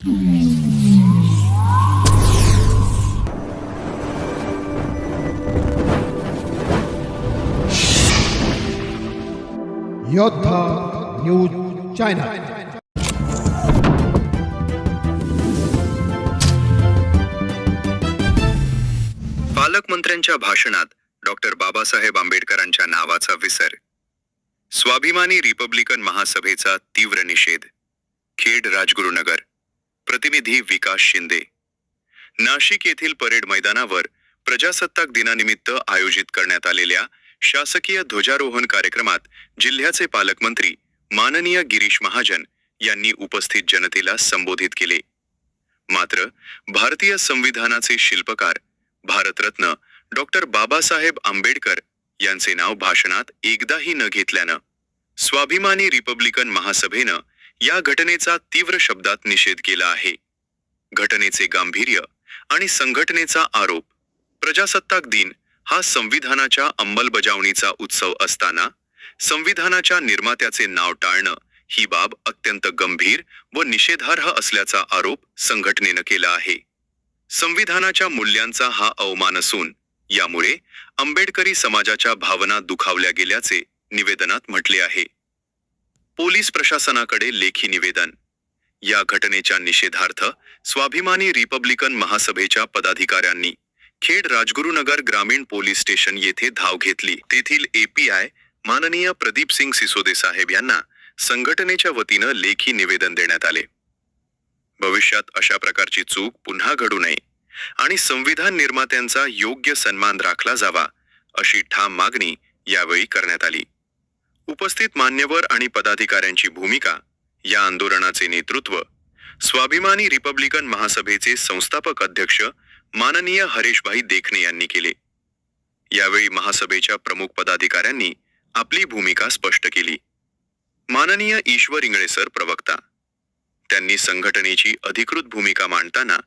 योद्धा news channel. पालकमंत्र्यांच्या भाषणात डॉक्टर बाबासाहेब आंबेडकरांच्या नावाचा विसर। स्वाभिमानी रिपब्लिकन महासभेचा तीव्र निषेध। खेड राजगुरुनगर। प्रतिनिधी विकास शिंदे। नाशिक येथील परेड मैदानावर प्रजासत्ताक दिनानिमित्त आयोजित करण्यात आलेल्या शासकीय ध्वजारोहण कार्यक्रमात जिल्ह्याचे पालकमंत्री माननीय गिरीश महाजन यांनी उपस्थित जनतेला संबोधित केले। मात्र भारतीय संविधानाचे शिल्पकार भारतरत्न डॉक्टर बाबासाहेब आंबेडकर यांचे नाव भाषणात एकदाही न घेतल्यानं स्वाभिमानी रिपब्लिकन महासभेनं या घटनेचा तीव्र शब्दात निषेध केला आहे। घटनेचे गांभीर्य आणि संघटनेचा आरोप, प्रजासत्ताक दिन हा संविधानाच्या अंमलबजावणीचा उत्सव असताना संविधानाच्या निर्मात्याचे नाव टाळणं ही बाब अत्यंत गंभीर व निषेधार्ह असल्याचा आरोप संघटनेनं केला आहे। संविधानाच्या मूल्यांचा हा अवमान असून यामुळे आंबेडकरी समाजाच्या भावना दुखावल्या गेल्याचे निवेदनात म्हटले आहे। पोलीस प्रशासनाकडे लेखी निवेदन। या घटनेच्या निषेधार्थ स्वाभिमानी रिपब्लिकन महासभेच्या पदाधिकाऱ्यांनी खेड राजगुरुनगर ग्रामीण पोलीस स्टेशन येथे धाव घेतली। तेथील API माननीय प्रदीप सिंग सिसोदे साहेब यांना संघटनेच्या वतीनं लेखी निवेदन देण्यात आले। भविष्यात अशा प्रकारची चूक पुन्हा घडू नये आणि संविधान निर्मात्यांचा योग्य सन्मान राखला जावा अशी ठाम मागणी यावेळी करण्यात आली। उपस्थित मान्यवर आणि पदाधिकाऱ्यांची भूमिका, या आंदोलनाचे नेतृत्व स्वाभिमानी रिपब्लिकन महासभेचे संस्थापक अध्यक्ष माननीय हरेशभाई देखणे यांनी केले। यावेळी महासभेच्या प्रमुख पदाधिकाऱ्यांनी आपली भूमिका स्पष्ट केली। माननीय ईश्वर इंगळे सर प्रवक्ता, त्यांनी संघटनेची अधिकृत भूमिका मांडताना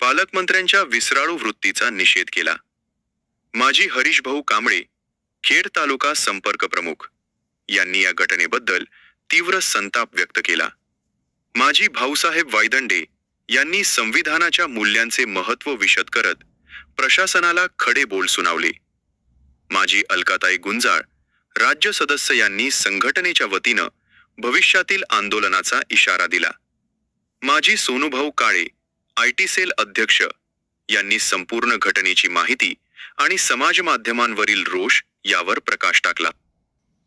पालकमंत्र्यांच्या विसराळू वृत्तीचा निषेध केला। माजी हरीशभाऊ कांबळे, खेड तालुका संपर्क प्रमुख, यांनी या घटनेबद्दल तीव्र संताप व्यक्त केला। माजी भाऊसाहेब वायदंडे यांनी संविधानाच्या मूल्यांचे महत्त्व विशद करत प्रशासनाला खडे बोल सुनावले। माजी अलकाताई गुंजाळ, राज्य सदस्य यांनी संघटनेच्या वतीनं भविष्यातील आंदोलनाचा इशारा दिला। माजी सोनूभाऊ काळे, IT सेल अध्यक्ष, यांनी संपूर्ण घटनेची माहिती आणि समाज माध्यमांवरील रोष यावर प्रकाश टाकला।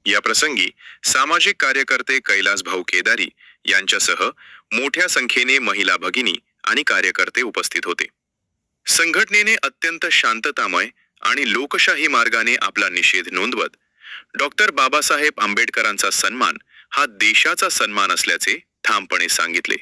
या प्रसंगी सामाजिक कार्यकर्ते कैलासभाऊ केदारी यांच्यासह मोठ्या संख्येने महिला भगिनी आणि कार्यकर्ते उपस्थित होते। संघटनेने अत्यंत शांततामय आणि लोकशाही मार्गाने आपला निषेध नोंदवत डॉक्टर बाबासाहेब आंबेडकरांचा सन्मान हा देशाचा सन्मान असल्याचे ठामपणे सांगितले।